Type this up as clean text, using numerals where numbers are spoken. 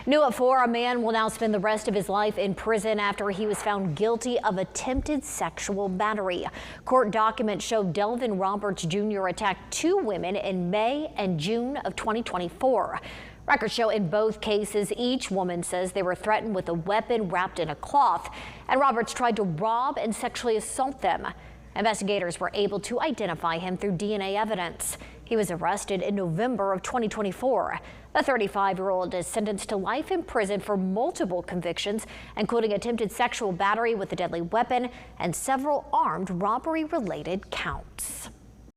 New at 4, a man will now spend the rest of his life in prison after he was found guilty of attempted sexual battery. Court documents show Delvin Roberts Jr. attacked 2 women in May and June of 2024. Records show in both cases, each woman says they were threatened with a weapon wrapped in a cloth, and Roberts tried to rob and sexually assault them. Investigators were able to identify him through DNA evidence. He was arrested in November of 2024. The 35-year-old is sentenced to life in prison for multiple convictions, including attempted sexual battery with a deadly weapon and several armed robbery-related counts.